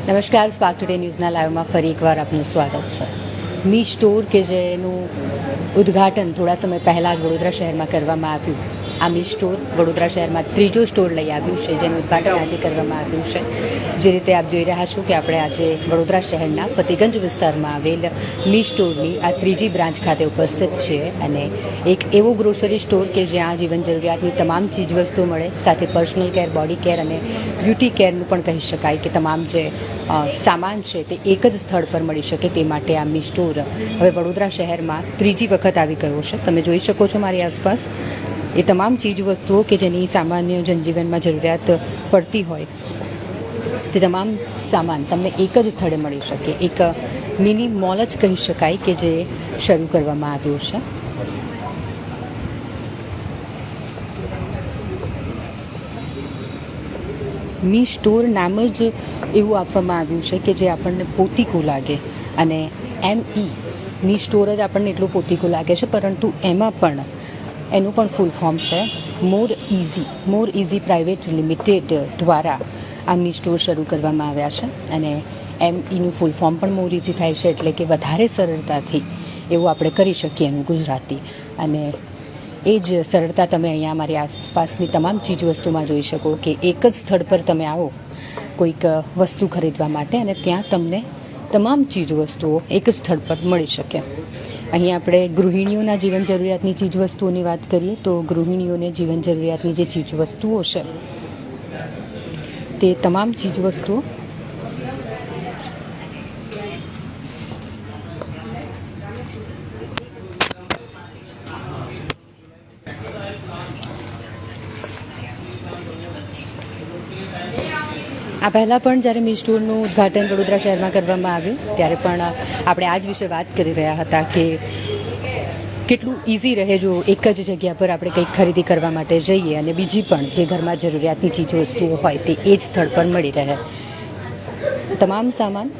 નમસ્કાર, spark today ન્યૂઝના લાઈવમાં ફરી એકવાર આપનું સ્વાગત છે. મી સ્ટોર કે જેનું ઉદ્ઘાટન થોડા સમય પહેલાં જ વડોદરા શહેરમાં કરવામાં આવ્યું. આ મી સ્ટોર વડોદરા શહેરમાં ત્રીજો સ્ટોર લઈ આવ્યું છે, જેનું ઉદ્ઘાટન આજે કરવામાં આવ્યું છે. જે રીતે આપ જોઈ રહ્યા છો કે આપણે આજે વડોદરા શહેરના ફતેગંજ વિસ્તારમાં આવેલ મી સ્ટોરની આ ત્રીજી બ્રાન્ચ ખાતે ઉપસ્થિત છીએ અને એક એવો ગ્રોસરી સ્ટોર કે જ્યાં જીવન જરૂરિયાતની તમામ ચીજવસ્તુઓ મળે, સાથે પર્સનલ કેર, બોડી કેર અને બ્યુટી કેરનું પણ કહી શકાય કે તમામ જે સામાન છે તે એક જ સ્થળ પર મળી શકે તે માટે આ મી સ્ટોર હવે વડોદરા શહેરમાં ત્રીજી વખત આવી ગયો છે. તમે જોઈ શકો છો મારી આસપાસ એ તમામ ચીજવસ્તુઓ કે જેની સામાન્ય જનજીવનમાં જરૂરિયાત પડતી હોય તે તમામ સામાન તમને એક જ સ્થળે મળી શકે. એક મિની મોલ જ કહી શકાય કે જે શરૂ કરવામાં આવ્યું છે. મી સ્ટોર નામ જ એવું આપવામાં આવ્યું છે કે જે આપણને પોતીકું લાગે અને મી સ્ટોર જ આપણને એટલું પોતીકું લાગે છે, પરંતુ એમાં પણ એનું પણ ફૂલ ફોર્મ છે મોર ઇઝી પ્રાઇવેટ લિમિટેડ દ્વારા આ મી સ્ટોર શરૂ કરવામાં આવ્યા છે. અને નું ફૂલ ફોર્મ પણ મોર ઇઝી થાય છે, એટલે કે વધારે સરળતાથી એવું આપણે કરી શકીએ એનું ગુજરાતી. અને એ જ સરળતા તમે અહીંયા અમારી આસપાસની તમામ ચીજવસ્તુમાં જોઈ શકો કે એક જ સ્થળ પર તમે આવો કોઈક વસ્તુ ખરીદવા માટે અને ત્યાં તમને તમામ ચીજવસ્તુઓ એક જ સ્થળ પર મળી શકે. અહીં આપણે ગૃહિણીઓના જીવન જરૂરિયાતની ચીજવસ્તુઓની વાત કરીએ તો ગૃહિણીઓને જીવન જરૂરિયાતની જે ચીજવસ્તુઓ છે તે તમામ ચીજવસ્તુઓ આ પહેલાં પણ જ્યારે મી સ્ટોરનું ઉદ્ઘાટન વડોદરા શહેરમાં કરવામાં આવ્યું ત્યારે પણ આપણે આ જ વિશે વાત કરી રહ્યા હતા કે કેટલું ઇઝી રહે જો એક જ જગ્યા પર આપણે કંઈક ખરીદી કરવા માટે જઈએ અને બીજી પણ જે ઘરમાં જરૂરિયાતની ચીજવસ્તુઓ હોય તે એ જ સ્થળ પર મળી રહે. તમામ સામાન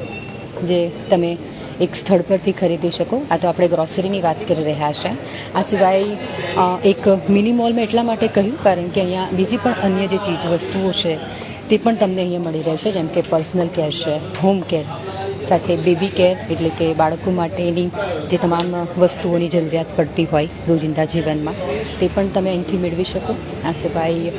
જે તમે એક સ્થળ પરથી ખરીદી શકો. આ તો આપણે ગ્રોસરીની વાત કરી રહ્યા છે. આ સિવાય એક મિની મોલ મેં એટલા માટે કહ્યું કારણ કે અહીંયા બીજી પણ અન્ય જે ચીજવસ્તુઓ છે તે પણ તમને અહીંયા મળી રહેશે, જેમ કે પર્સનલ કેર છે, હોમ કેર, સાથે બેબી કેર એટલે કે બાળકો માટેની જે તમામ વસ્તુઓની જરૂરિયાત પડતી હોય રોજિંદા જીવનમાં તે પણ તમે અહીંથી મેળવી શકો. આ સિવાય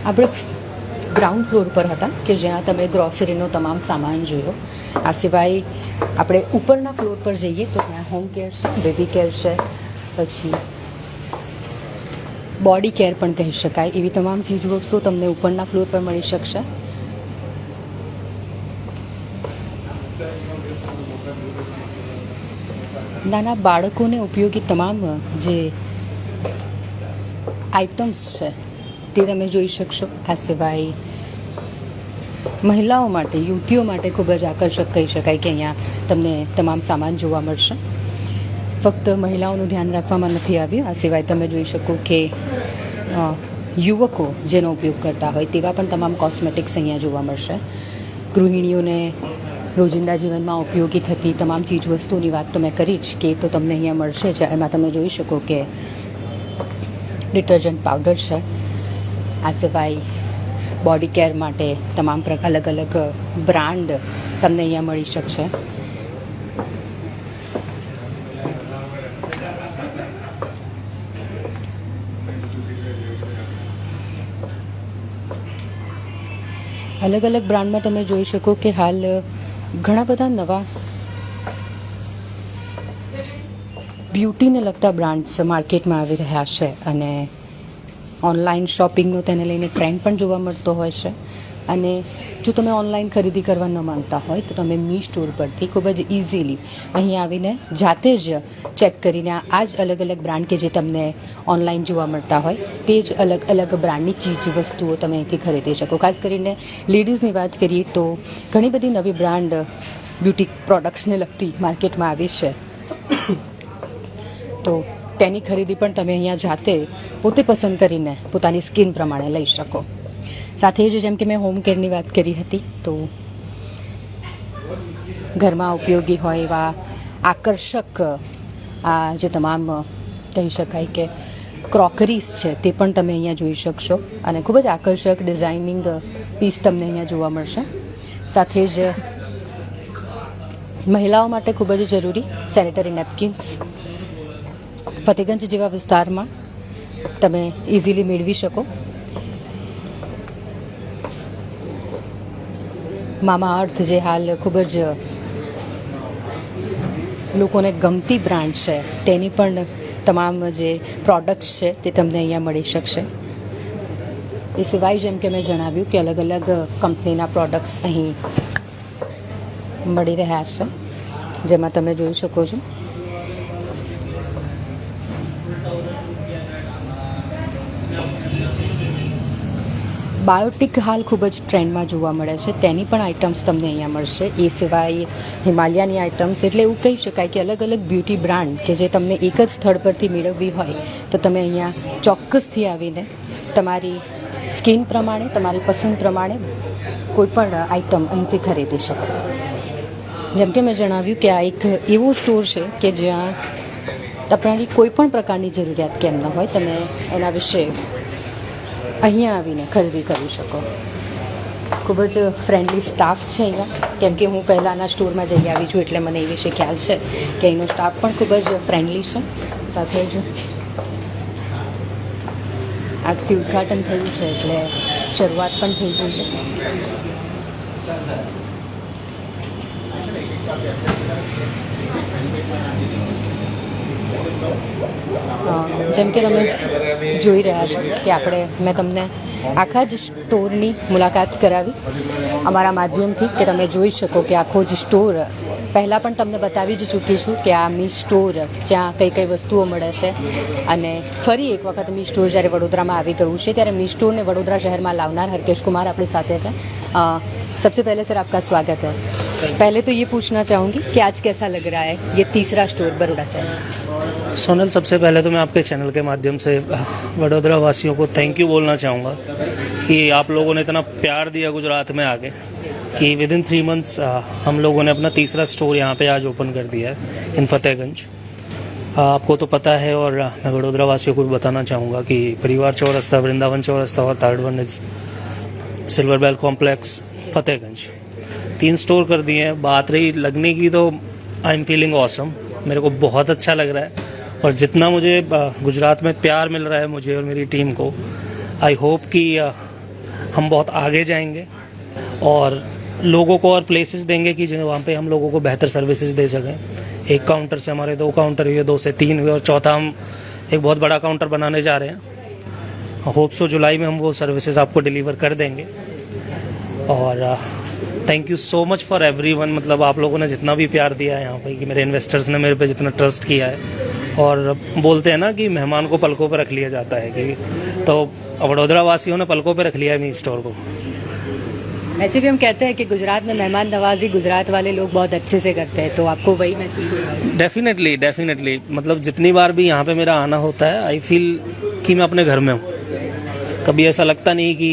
આપણે ગ્રાઉન્ડ ફ્લોર પર હતા કે જ્યાં તમે ગ્રોસરીનો તમામ સામાન જોયો. આ સિવાય આપણે ઉપરના ફ્લોર પર જઈએ તો ત્યાં હોમ કેર છે, બેબી કેર છે, પછી બોડી કેર પણ કહી શકાય એવી તમામ ચીજવસ્તુઓ તમને ઉપરના ફ્લોર પર મળી શકશે. નાના બાળકોને ઉપયોગી તમામ જે આઇટમ્સ છે તે તમે જોઈ શકશો. આ સિવાય મહિલાઓ માટે, યુવતીઓ માટે ખૂબ જ આકર્ષક કહી શકાય કે અહીંયા તમને તમામ સામાન જોવા મળશે. ફક્ત મહિલાઓનું ધ્યાન રાખવામાં નથી આવ્યું. આ સિવાય તમે જોઈ શકો કે યુવકો જેનો ઉપયોગ કરતા હોય તેવા પણ તમામ કોસ્મેટિક્સ અહીંયા જોવા મળશે. ગૃહિણીઓને રોજિંદા જીવનમાં ઉપયોગી થતી તમામ ચીજવસ્તુઓની વાત તો મેં કરી જ કે તો તમને અહીંયા મળશે જ. એમાં તમે જોઈ શકો કે ડિટર્જન્ટ પાવડર છે. આ સિવાય બોડી કેર માટે તમામ અલગ અલગ બ્રાન્ડ તમને અહીંયા મળી શકશે. અલગ અલગ બ્રાન્ડમાં તમે જોઈ શકો કે હાલ ઘણા બધા નવા બ્યુટીને લગતા બ્રાન્ડ્સ માર્કેટમાં આવી રહ્યા છે અને ઓનલાઈન શોપિંગનો તેને લઈને ટ્રેન્ડ પણ જોવા મળતો હોય છે. અને જો તમે ઓનલાઈન ખરીદી કરવા ન માંગતા હોય તો તમે મી સ્ટોર પરથી ખૂબ જ ઇઝીલી અહીં આવીને જાતે જ ચેક કરીને આ જ અલગ અલગ બ્રાન્ડ કે જે તમને ઓનલાઈન જોવા મળતા હોય તે જ અલગ અલગ બ્રાન્ડની ચીજ વસ્તુઓ તમે અહીંથી ખરીદી શકો. ખાસ કરીને લેડીઝની વાત કરીએ તો ઘણી બધી નવી બ્રાન્ડ બ્યુટી પ્રોડક્ટ્સને લગતી માર્કેટમાં આવી છે, તો તેની ખરીદી પણ તમે અહીંયા જાતે પોતે પસંદ કરીને પોતાની સ્કિન પ્રમાણે લઈ શકો. સાથે જ જેમ કે મેં હોમ કેરની વાત કરી હતી, તો ઘરમાં ઉપયોગી હોય એવા આકર્ષક આ જે તમામ કહી શકાય કે ક્રોકરીઝ છે તે પણ તમે અહીંયા જોઈ શકશો. અને ખૂબ જ આકર્ષક ડિઝાઇનિંગ પીસ તમને અહીંયા જોવા મળશે. સાથે જ મહિલાઓ માટે ખૂબ જ જરૂરી સેનેટરી નેપકિન્સ ફતેગંજ જેવા વિસ્તારમાં તમે ઇઝીલી મેળવી શકો. મામા અર્થ જે હાલ ખૂબ જ લોકોને ગમતી બ્રાન્ડ છે તેની પણ તમામ જે પ્રોડક્ટ્સ છે તે તમને અહીંયા મળી શકશે. એ સિવાય જેમ કે મેં જણાવ્યું કે અલગ અલગ કંપનીના પ્રોડક્ટ્સ અહીં મળી રહ્યા છે, જેમાં તમે જોઈ શકો છો બાયોટિક હાલ ખૂબ જ ટ્રેન્ડમાં જોવા મળે છે, તેની પણ આઇટમ્સ તમને અહીંયા મળશે. એ સિવાય હિમાલયાની આઇટમ્સ, એટલે એવું કહી શકાય કે અલગ અલગ બ્યુટી બ્રાન્ડ કે જે તમને એક જ સ્થળ પરથી મેળવવી હોય તો તમે અહીંયા ચોક્કસથી આવીને તમારી સ્કિન પ્રમાણે, તમારી પસંદ પ્રમાણે કોઈ પણ આઇટમ અહીંથી ખરીદી શકો. જેમ કે મેં જણાવ્યું કે આ એક એવું સ્ટોર છે કે જ્યાં તમારી કોઈ પણ પ્રકારની જરૂરિયાત કેમ ન હોય, તમે એના વિશે અહીંયા આવીને ખરીદી કરી શકો. ખૂબ જ ફ્રેન્ડલી સ્ટાફ છે અહીંયા, કેમ કે હું પહેલાંના સ્ટોરમાં જઈ આવી છું એટલે મને એ વિશે ખ્યાલ છે કે અહીંનો સ્ટાફ પણ ખૂબ જ ફ્રેન્ડલી છે. સાથે જ આજથી ઉદ્ઘાટન થયું છે એટલે શરૂઆત પણ થઈ ગઈ છે. જેમ કે તમે જોઈ રહ્યા છો કે મેં તમને આખા જ સ્ટોરની મુલાકાત કરાવી અમારા માધ્યમથી, કે તમે જોઈ શકો કે આખો જ સ્ટોર પહેલાં પણ તમને બતાવી જ ચૂકી છું કે આ મી સ્ટોર જ્યાં કઈ કઈ વસ્તુઓ મળે છે. અને ફરી એક વખત મી સ્ટોર જ્યારે વડોદરામાં આવી ગયું છે ત્યારે મી સ્ટોરને વડોદરા શહેરમાં લાવનાર हरकेश कुमार આપણી સાથે છે. सबसे पहले सर आपका स्वागत है. पहले तो ये पूछना चाहूँगी कि आज कैसा लग रहा है ये तीसरा स्टोर बड़ौदा शहर? सोनल, सबसे पहले तो मैं आपके चैनल के माध्यम से वडोदरा वासियों को थैंक यू बोलना चाहूँगा कि आप लोगों ने इतना प्यार दिया गुजरात में आके कि विद इन 3 मंथ्स हम लोगों ने अपना तीसरा स्टोर यहाँ पे आज ओपन कर दिया है इन फतेहगंज. आपको तो पता है और मैं वडोदरा वासियों को भी बताना चाहूँगा कि परिवार चौरस्ता, वृंदावन चौरस्ता और third one is silver bell complex Fatehganj. 3 store कर दिए हैं. बात रही लगने की, तो आई एम फीलिंग ऑसम. मेरे को बहुत अच्छा लग रहा है और जितना मुझे गुजरात में प्यार मिल रहा है मुझे और मेरी टीम को, आई होप कि हम बहुत आगे जाएंगे और लोगों को और प्लेसेस देंगे कि वहाँ पे हम लोगों को बेहतर सर्विसेज दे सकें. एक काउंटर से हमारे 2 काउंटर हुए, 2 से 3 हुए और चौथा हम एक बहुत बड़ा काउंटर बनाने जा रहे हैं. होप सो जुलाई में हम वो सर्विसेज आपको डिलीवर कर देंगे. और thank you so much for everyone. मतलब आप लोगों ने जितना भी प्यार दिया है यहाँ पे, कि मेरे इन्वेस्टर्स ने मेरे पे जितना ट्रस्ट किया है, और बोलते हैं ना कि मेहमान को पलकों पे रख लिया जाता है, कि तो वडोदरा वासियों ने पलकों पे रख लिया है मी स्टोर को. वैसे भी हम कहते हैं कि गुजरात में मेहमान नवाजी गुजरात वाले लोग बहुत अच्छे से करते हैं, तो आपको वही महसूस हो रहा है? डेफिनेटली. मतलब जितनी बार भी यहाँ पे मेरा आना होता है, आई फील कि मैं अपने घर में हूँ. कभी ऐसा लगता नहीं कि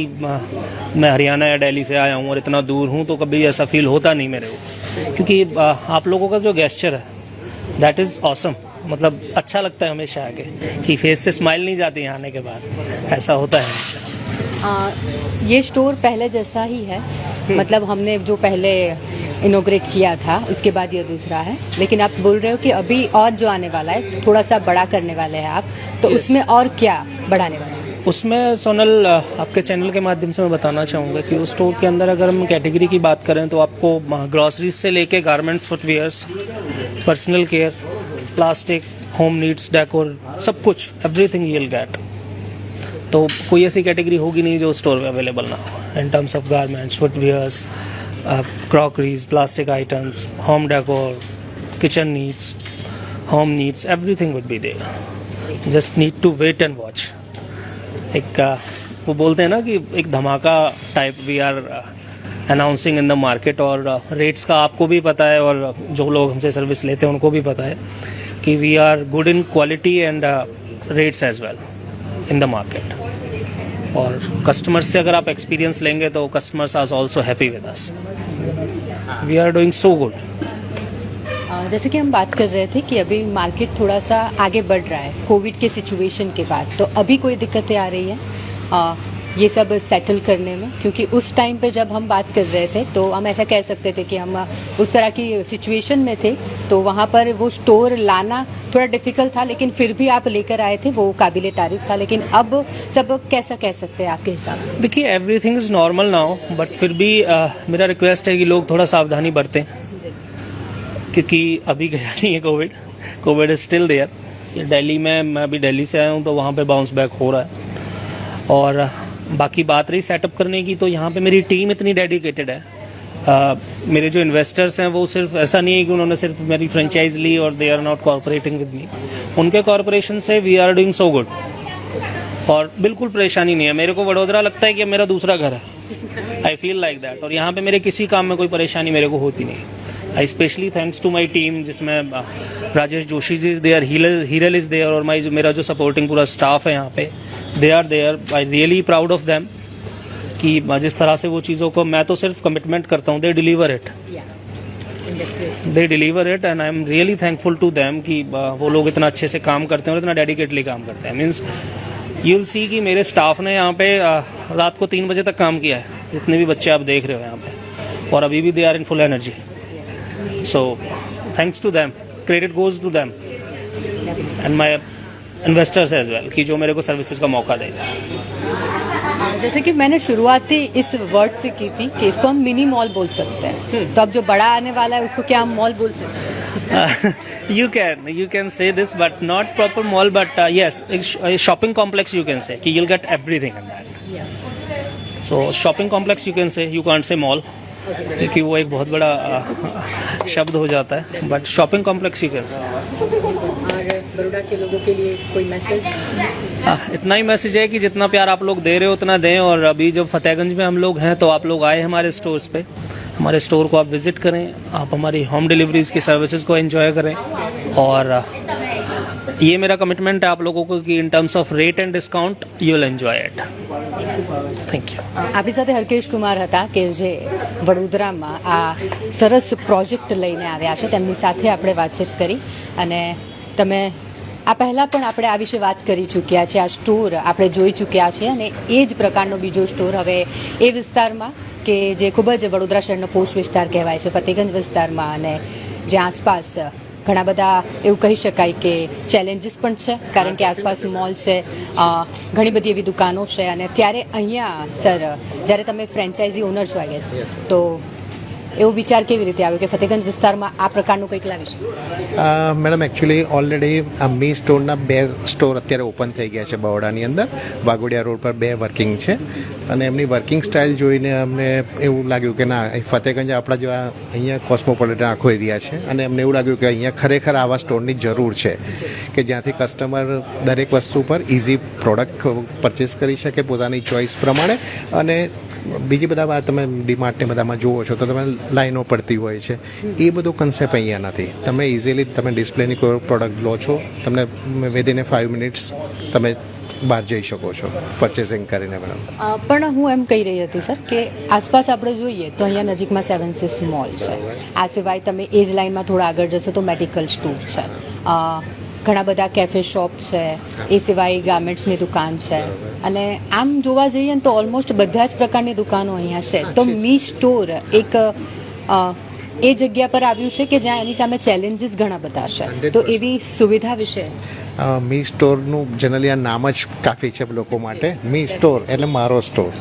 मैं हरियाणा या दिल्ली से आया हूँ और इतना दूर हूँ, तो कभी ऐसा फील होता नहीं मेरे को, क्योंकि आप लोगों का जो गेस्चर है दैट इज़ ऑसम. मतलब अच्छा लगता है हमेशा आके कि फेस से स्माइल नहीं जाती यहाँ आने के बाद. ऐसा होता है हमेशा. ये स्टोर पहले जैसा ही है, मतलब हमने जो पहले इनोग्रेट किया था उसके बाद ये दूसरा है, लेकिन आप बोल रहे हो कि अभी और जो आने वाला है थोड़ा सा बड़ा करने वाले हैं आप, तो yes. उसमें और क्या बढ़ाने वाले हैं? उसमें सोनल, आपके चैनल के माध्यम से मैं बताना चाहूँगा कि उस स्टोर के अंदर अगर हम कैटेगरी की बात करें तो आपको ग्रॉसरीज से लेके garment, footwears, personal care, plastic, home needs, decor, सब कुछ एवरीथिंग यू विल गेट. तो कोई ऐसी कैटेगरी होगी नहीं जो स्टोर में अवेलेबल ना हो, in terms of garments, footwears, crockeries, plastic items, home decor, kitchen needs, home needs, everything would be there. Just need to wait and watch. एक वो बोलते हैं ना कि एक धमाका type we are announcing in the market, और rates का आपको भी पता है और जो लोग हमसे सर्विस लेते हैं उनको भी पता है कि we are good in quality and rates as well in the market. और कस्टमर्स से अगर आप एक्सपीरियंस लेंगे तो customers are also happy with us. We are doing so good. जैसे कि हम बात कर रहे थे कि अभी मार्केट थोड़ा सा आगे बढ़ रहा है कोविड के सिचुएशन के बाद, तो अभी कोई दिक्कतें आ रही है ये सब सेटल करने में? क्योंकि उस टाइम पे जब हम बात कर रहे थे तो हम ऐसा कह सकते थे कि हम उस तरह की सिचुएशन में थे, तो वहाँ पर वो स्टोर लाना थोड़ा डिफिकल्ट था, लेकिन फिर भी आप लेकर आए थे, वो काबिले तारीफ था. लेकिन अब सब कैसा कह सकते हैं आपके हिसाब से? देखिए, everything is normal now, but फिर भी मेरा रिक्वेस्ट है कि लोग थोड़ा सावधानी बरतें, क्योंकि अभी गया नहीं है covid. Covid is still there. Delhi में, मैं अभी दिल्ली से आया हूँ, तो वहाँ पे बाउंस बैक हो रहा है. और बाकी बात रही सेटअप करने की, तो यहाँ पे मेरी टीम इतनी डेडिकेटेड है. मेरे जो इन्वेस्टर्स हैं वो सिर्फ ऐसा नहीं है कि उन्होंने सिर्फ मेरी फ्रेंचाइज ली और they are not cooperating with me. उनके कॉर्पोरेशन से we are doing so good, और बिल्कुल परेशानी नहीं है. मेरे को वडोदरा लगता है कि मेरा दूसरा घर है. I feel like that. और यहाँ पे मेरे किसी काम में कोई परेशानी मेरे को होती नहीं. I specially thanks to my team, जिसमें Rajesh Joshi ji there, Hiral is there, और मेरा जो सपोर्टिंग पूरा स्टाफ है यहाँ पे, they are there. I really proud of them कि जिस तरह से वो चीज़ों को, मैं तो सिर्फ कमिटमेंट करता हूँ, they deliver it. And I am really thankful to them कि वो लोग इतना अच्छे से काम करते हैं और इतना डेडिकेटली काम करते हैं. मीन्स यू विल सी कि मेरे स्टाफ ने यहाँ पे रात को 3 बजे तक काम किया है, जितने भी बच्चे आप देख रहे हो यहाँ पे, और अभी भी they are in full energy. So thanks to them, credit goes to them and my investors as well, कि जो मेरे को सर्विसेज का मौका देगा. जैसे कि मैंने शुरुआत ही इस वर्ड से की थी कि इसको हम मिनी मॉल बोल सकते हैं, तो अब जो बड़ा आने वाला है उसको क्या हम मॉल बोल सकते हैं? You can say this, but not proper mall, but yes, a shopping complex you can say, कि you'll get everything in that. So shopping complex you can say, you can't say mall, क्योंकि वो एक बहुत बड़ा शब्द हो जाता है, बट शॉपिंग कॉम्प्लेक्स ही कैसे. और बड़ौदा के लोगों के लिए कोई मैसेज? इतना ही मैसेज है कि जितना प्यार आप लोग दे रहे हो उतना दें. और अभी जब फतेहगंज में हम लोग हैं, तो आप लोग आए हमारे स्टोर्स पे, हमारे स्टोर को आप विजिट करें, आप हमारी होम डिलीवरीज की सर्विसेज को एंजॉय करें. और ये मेरा कमिटमेंट है आप लोगों को कि इन terms of rate and discount you will enjoy it. Thank you. આપણી સાથે હરકેશ કુમાર હતા કે જે વડોદરામાં આ સરસ પ્રોજેક્ટ લઈને આવ્યા છે, તેમની સાથે આપણે વાતચીત કરી. અને તમે આ પહેલાં પણ આપણે આ વિશે વાત કરી ચૂક્યા છે, આ સ્ટોર આપણે જોઈ ચૂક્યા છે, અને એ જ પ્રકારનો બીજો સ્ટોર હવે એ વિસ્તારમાં કે જે ખૂબ જ વડોદરા શહેરનો પોશ વિસ્તાર કહેવાય છે, ફતેગંજ વિસ્તારમાં, અને જે આસપાસ ઘણા બધા એવું કહી શકાય કે ચેલેન્જીસ પણ છે, કારણ કે આસપાસ મોલ છે, ઘણી બધી એવી દુકાનો છે. અને ત્યારે અહીંયા સર, જ્યારે તમે ફ્રેન્ચાઇઝી ઓનર છો, આઈ ગેસ, તો એવો વિચાર કેવી રીતે આવ્યો કે ફતેગંજ વિસ્તારમાં આ પ્રકારનું કંઈક લાવીશું? મેડમ, એકચ્યુઅલી ઓલરેડી આ મી સ્ટોરના 2 સ્ટોર અત્યારે ઓપન થઈ ગયા છે બરોડાની અંદર. વાઘોડિયા રોડ પર 2 વર્કિંગ છે, અને એમની વર્કિંગ સ્ટાઇલ જોઈને અમને એવું લાગ્યું કે ના, ફતેગંજ આપણા જેવા અહીંયા કોસ્મોપોલિટન આખો એરિયા છે, અને અમને એવું લાગ્યું કે અહીંયા ખરેખર આવા સ્ટોરની જરૂર છે કે જ્યાંથી કસ્ટમર દરેક વસ્તુ પર ઇઝી પ્રોડક્ટ પરચેસ કરી શકે પોતાની ચોઇસ પ્રમાણે. અને બીજી બધા તમે ડીમાર્ટને બધામાં જુઓ છો તો તમે લાઈનો પડતી હોય છે, એ બધો કન્સેપ્ટ અહીંયા નથી. તમે ઇઝીલી તમે ડિસ્પ્લેની કોઈ પ્રોડક્ટ લો છો, તમને વિધિન 5 મિનિટ્સ તમે બહાર જઈ શકો છો પરચેસિંગ કરીને. મેડમ, પણ હું એમ કહી રહી હતી સર કે આસપાસ આપણે જોઈએ તો અહીંયા નજીકમાં 7 Seas મોલ છે, આ સિવાય તમે એ જ લાઇનમાં થોડા આગળ જશો તો મેડિકલ સ્ટોર છે, ઘણા બધા કેફે શોપ છે, એ સિવાય ગાર્મેન્ટ્સની દુકાન છે, અને આમ જોવા જઈએ ને તો ઓલમોસ્ટ બધા જ પ્રકારની દુકાનો અહીંયા છે. તો મી સ્ટોર એક એ જગ્યા પર આવ્યું છે કે જ્યાં એની સામે ચેલેન્જીસ ઘણા બધા છે, તો એવી સુવિધા વિશે? મી સ્ટોરનું જનરલી આ નામ જ કાફી છે લોકો માટે. મી સ્ટોર એટલે મારો સ્ટોર,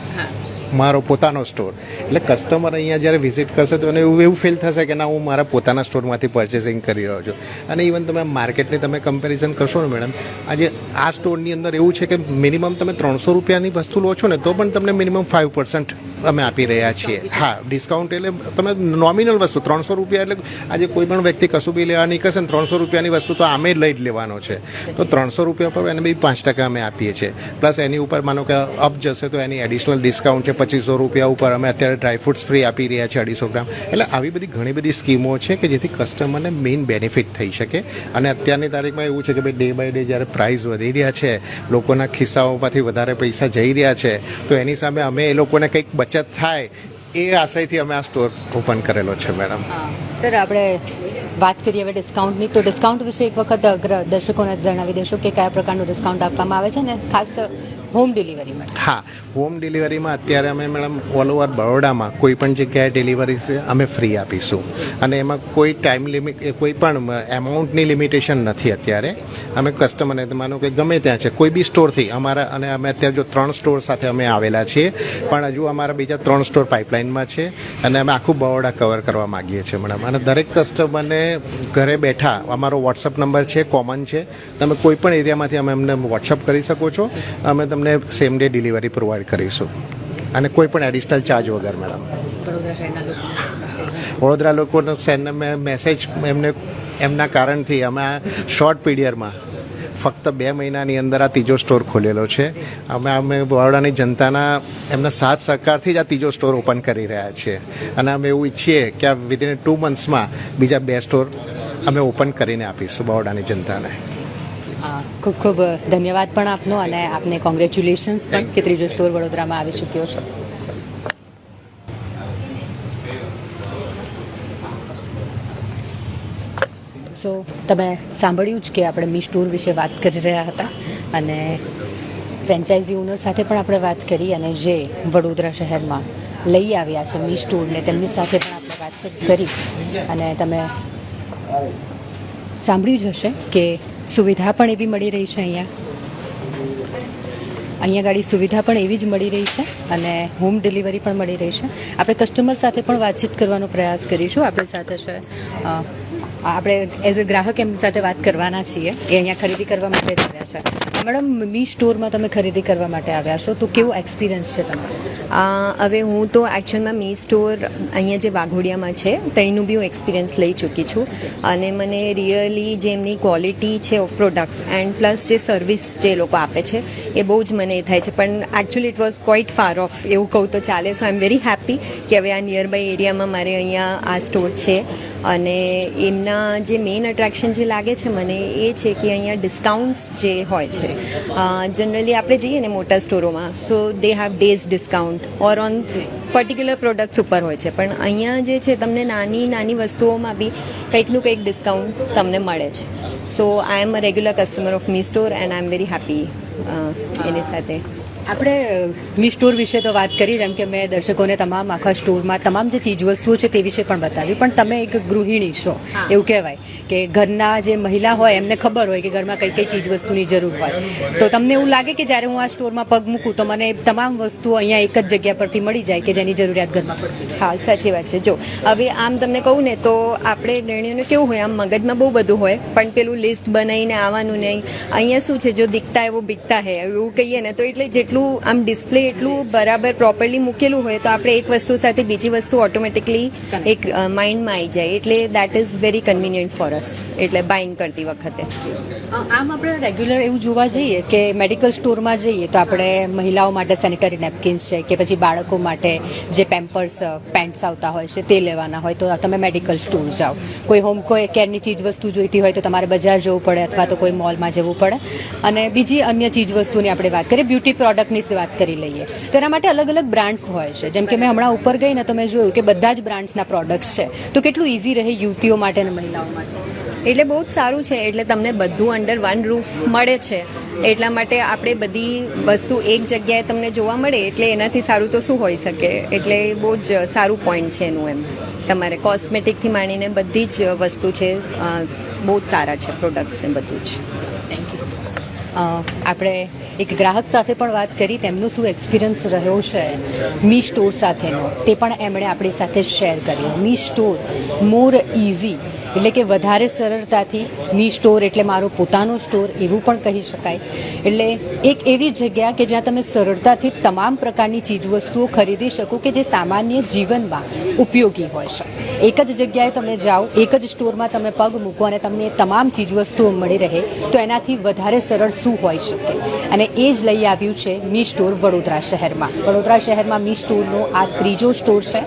મારો પોતાનો સ્ટોર. એટલે કસ્ટમર અહીંયા જ્યારે વિઝિટ કરશે તો એને એવું ફીલ થશે કે ના હું મારા પોતાના સ્ટોરમાંથી પરચેસિંગ કરી રહ્યો છું. અને ઇવન તમે માર્કેટની તમે કમ્પેરિઝન કરશો ને મેડમ, આજે આ સ્ટોરની અંદર એવું છે કે મિનિમમ તમે 300 રૂપિયાની વસ્તુ લો છો ને તો પણ તમને મિનિમમ 5% અમે આપી રહ્યા છીએ. હા, ડિસ્કાઉન્ટ એટલે તમે નોમિનલ વસ્તુ 300 રૂપિયા એટલે આજે કોઈ પણ વ્યક્તિ કશું બી લેવા નીકળશે ને 300 રૂપિયાની વસ્તુ તો આમે લઈ જ લેવાનો છે. તો 300 રૂપિયા પર એને બી 5% અમે આપીએ છીએ. પ્લસ એની ઉપર માનો કે અપ જશે તો એની એડિશનલ ડિસ્કાઉન્ટ છે 2500 રૂપિયા ઉપર. અમે અત્યારે ડ્રાયફ્રૂટ્સ ફ્રી આપી રહ્યા છીએ 250 ગ્રામ. એટલે આવી બધી ઘણી બધી સ્કીમો છે કે જેથી કસ્ટમરને મેઇન બેનિફિટ થઈ શકે. અને અત્યારની તારીખમાં એવું છે કે ભાઈ ડે બાય ડે જ્યારે પ્રાઇસ વધી રહ્યા છે, લોકોના ખિસ્સાઓમાંથી વધારે પૈસા જઈ રહ્યા છે, તો એની સામે અમે એ લોકોને કંઈક બચત થાય એ આશયથી અમે આ સ્ટોર ઓપન કરેલો છે મેડમ. સર, આપણે વાત કરીએ હવે ડિસ્કાઉન્ટની, તો ડિસ્કાઉન્ટ વિશે એક વખત દર્શકોને જણાવી દેશો કે કયા પ્રકારનું ડિસ્કાઉન્ટ આપવામાં આવે છે ને ખાસ હોમ ડિલિવરી માટે. હા, હોમ ડિલિવરીમાં અત્યારે અમે મેડમ ઓલ ઓવર બરોડામાં કોઈ પણ જગ્યાએ ડિલિવરી છે અમે ફ્રી આપીશું. અને એમાં કોઈ ટાઈમ લિમિટ, કોઈ પણ એમાઉન્ટની લિમિટેશન નથી. અત્યારે અમે કસ્ટમરને માનો કે ગમે ત્યાં છે કોઈ બી સ્ટોરથી અમારા, અને અમે અત્યારે જો 3 સ્ટોર સાથે અમે આવેલા છીએ, પણ હજુ અમારા બીજા 3 સ્ટોર પાઇપલાઇનમાં છે અને અમે આખું બરોડા કવર કરવા માગીએ છીએ મેડમ. અને દરેક કસ્ટમરને ઘરે બેઠા અમારો વોટ્સઅપ નંબર છે, કોમન છે, તમે કોઈ પણ એરિયામાંથી અમે અમને વોટ્સઅપ કરી શકો છો. અમે તમને સેમ ડે ડિલિવરી પ્રોવાઈડ કરીશું અને કોઈ પણ એડિશનલ ચાર્જ વગર મેડમ. વડોદરા લોકોનો મેસેજ એમના કારણથી અમે આ શોર્ટ પીરિયડમાં ફક્ત 2 મહિનાની અંદર આ ત્રીજો સ્ટોર ખોલેલો છે. અમે બરોડાની જનતાના એમના સાથ સહકારથી જ આ ત્રીજો સ્ટોર ઓપન કરી રહ્યા છીએ. અને અમે એવું ઈચ્છીએ કે આ વિધિન 2 મંથ્સમાં બીજા 2 સ્ટોર અમે ઓપન કરીને આપીશું બરોડાની જનતાને. ખૂબ ખૂબ ધન્યવાદ પણ આપનો, અને આપને કોંગ્રેચ્યુલેશન્સ પણ કે ત્રીજો સ્ટોર વડોદરામાં આવી ચૂક્યો છે. સો તમે સાંભળ્યું જ કે આપણે મી સ્ટોર વિશે વાત કરી રહ્યા હતા, અને ફ્રેન્ચાઇઝી ઓનર સાથે પણ આપણે વાત કરી, અને જે વડોદરા શહેરમાં લઈ આવ્યા છે મી સ્ટોરને તેમની સાથે પણ આપણે વાતચીત કરી. અને તમે સાંભળ્યું જ હશે કે સુવિધા પણ એવી મળી રહી છે અહીંયા ગાડી સુવિધા પણ એવી જ મળી રહી છે, અને હોમ ડિલિવરી પણ મળી રહી છે. આપણે કસ્ટમર સાથે પણ વાતચીત કરવાનો પ્રયાસ કરીશું. આપણી સાથે છે, આપણે એઝ અ ગ્રાહક એમની સાથે વાત કરવાના છીએ. એ અહીંયા ખરીદી કરવા માટે જ આવ્યા છે. મેડમ, મી સ્ટોરમાં તમે ખરીદી કરવા માટે આવ્યા છો, તો કેવો એક્સપિરિયન્સ છે તમારો? હવે હું તો એકચ્યુઅલમાં મી સ્ટોર અહીંયા જે વાઘોડિયામાં છે તેનું બી હું એક્સપિરિયન્સ લઈ ચૂકી છું. અને મને રિયલી જે એમની ક્વોલિટી છે ઓફ પ્રોડક્ટ્સ એન્ડ પ્લસ જે સર્વિસ જે લોકો આપે છે એ બહુ જ મને એ થાય છે. પણ actually it was quite far of એવું કહું તો ચાલે. સો આઈ એમ વેરી હેપી કે હવે આ નિયર બાય એરિયામાં મારે અહીંયા આ સ્ટોર છે. અને એમના જે મેઇન અટ્રેક્શન જે લાગે છે મને એ છે કે અહીંયા ડિસ્કાઉન્ટ્સ જે હોય છે, જનરલી આપણે જઈએ ને મોટા સ્ટોરોમાં તો they have days discount or on particular products ઉપર હોય છે, પણ અહીંયા જે છે તમને નાની નાની વસ્તુઓમાં બી કંઈકનું કંઈક ડિસ્કાઉન્ટ તમને મળે છે. So I am a regular customer of me store and I am very happy એની સાથે. આપણે મી સ્ટોર વિશે તો વાત કરી, જેમ કે મેં દર્શકોને તમામ આખા સ્ટોરમાં તમામ જે ચીજવસ્તુઓ છે તે વિશે પણ બતાવી. પણ તમે એક ગૃહિણી છો, એવું કહેવાય કે ઘરના જે મહિલા હોય એમને ખબર હોય કે ઘરમાં કઈ કઈ ચીજવસ્તુની જરૂર હોય. તો તમને એવું લાગે કે જ્યારે હું આ સ્ટોરમાં પગ મૂકું તો મને તમામ વસ્તુઓ અહીંયા એક જ જગ્યા પરથી મળી જાય કે જેની જરૂરિયાત ઘરમાં પડતી? હા, સાચી વાત છે. જો હવે આમ તમને કહું ને તો આપણે ગૃહિણીઓને કેવું હોય, આમ મગજમાં બહુ બધું હોય, પણ પેલું લિસ્ટ બનાવીને આવવાનું નહીં. અહીંયા શું છે, જો દિખતા એવો બિકતા હે એવું કહીએ ને, તો એટલે જેટલું આમ ડિસ્પ્લે એટલું બરાબર પ્રોપરલી મૂકેલું હોય તો આપણે એક વસ્તુ સાથે બીજી વસ્તુ ઓટોમેટિકલી એક માઇન્ડમાં આવી જાય. એટલે that is very convenient for us, એટલે બાઇંગ કરતી વખતે. આમ આપણે રેગ્યુલર એવું જોવા જઈએ કે મેડિકલ સ્ટોરમાં જઈએ તો આપણે મહિલાઓ માટે સેનિટરી નેપકિન્સ છે, કે પછી બાળકો માટે જે પેમ્પર્સ પેન્ટ્સ આવતા હોય છે તે લેવાના હોય તો તમે મેડિકલ સ્ટોર જાઓ. કોઈ કેરની ચીજ વસ્તુ જોઈતી હોય તો તમારે બજાર જવું પડે અથવા તો કોઈ મોલમાં જવું પડે. અને બીજી અન્ય ચીજ વસ્તુની આપણે વાત કરીએ, બ્યુટી પ્રોડક્ટની વાત કરી લઈએ તો એના માટે અલગ અલગ બ્રાન્ડ્સ હોય છે. જેમ કે મેં હમણાં ઉપર ગઈ ને તો મેં જોયું કે બધા જ બ્રાન્ડ્સના પ્રોડક્ટ્સ છે. તો કેટલું ઇઝી રહે યુવતીઓ માટે અને મહિલાઓ માટે? એટલે બહુ જ સારું છે. એટલે તમને બધું અંડર વન રૂફ મળે છે, એટલા માટે આપણે બધી વસ્તુ એક જગ્યાએ તમને જોવા મળે, એટલે એનાથી સારું તો શું હોઈ શકે. એટલે બહુ જ સારું પોઈન્ટ છે એનું. એમ તમારે કોસ્મેટિકથી માંડીને બધી જ વસ્તુ છે, બહુ જ સારા છે પ્રોડક્ટ્સ ને બધું જ. Thank you. આપણે એક ગ્રાહક સાથે પણ વાત કરી તેમનો શું એક્સપિરિયન્સ રહ્યો છે મી સ્ટોર સાથેનો તે પણ એમણે આપણી સાથે શેર કર્યો. મી સ્ટોર મોર ઇઝી એટલે કે વધારે સરળતાથી મી સ્ટોર એટલે મારો પોતાનો સ્ટોર એવું પણ કહી શકાય. એટલે એક એવી જગ્યા કે જ્યાં તમે સરળતાથી તમામ પ્રકારની ચીજવસ્તુઓ ખરીદી શકો કે જે સામાન્ય જીવનમાં ઉપયોગી હોય છે. એક જ જગ્યાએ તમે જાઓ, એક જ સ્ટોરમાં તમે પગ મૂકો અને તમને તમામ ચીજવસ્તુઓ મળી રહે તો એનાથી વધારે સરળ શું હોઈ શકે. અને એ જ લઈ આવ્યું છે મી સ્ટોર વડોદરા શહેરમાં. વડોદરા શહેરમાં મી સ્ટોરનો આ ત્રીજો સ્ટોર છે.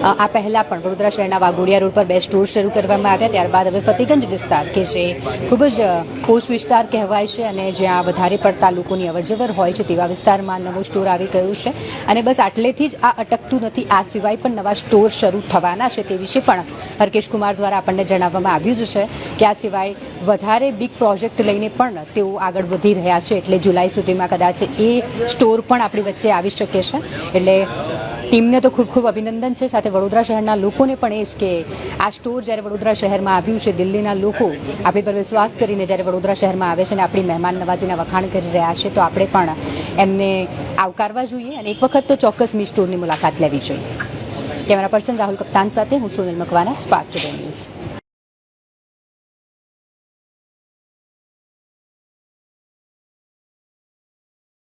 આ પહેલાં પણ વડોદરા શહેરના વાઘોડિયા રોડ પર 2 સ્ટોર શરૂ કરવામાં આવ્યા. ત્યારબાદ હવે ફતેગંજ વિસ્તાર કે જે ખૂબ જ પોસ્ટ વિસ્તાર કહેવાય છે અને જ્યાં વધારે પડતા લોકોની અવરજવર હોય છે તેવા વિસ્તારમાં નવો સ્ટોર આવી ગયો છે. અને બસ આટલેથી જ આ અટકતું નથી. આ સિવાય પણ નવા સ્ટોર શરૂ થવાના છે તે વિશે પણ હરકેશ કુમાર દ્વારા આપણને જણાવવામાં આવ્યું જ છે કે આ સિવાય વધારે બિગ પ્રોજેક્ટ લઈને પણ તેઓ આગળ વધી રહ્યા છે. એટલે જુલાઈ સુધીમાં કદાચ એ સ્ટોર પણ આપણી વચ્ચે આવી શકે છે. એટલે ટીમને તો ખૂબ ખૂબ અભિનંદન છે. સાથે વડોદરા શહેરના લોકોને પણ એ જ કે આ સ્ટોર જ્યારે વડોદરા શહેરમાં આવ્યું છે, દિલ્હીના લોકો આપણી પર વિશ્વાસ કરીને જ્યારે વડોદરા શહેરમાં આવે છે અને આપણી મહેમાન નવાજીના વખાણ કરી રહ્યા છે તો આપણે પણ એમને આવકારવા જોઈએ અને એક વખત તો ચોક્કસ મી સ્ટોરની મુલાકાત લેવી જોઈએ. કેમેરા પર્સન રાહુલ કપ્તાન સાથે હું Sonal Makwana, spark today news.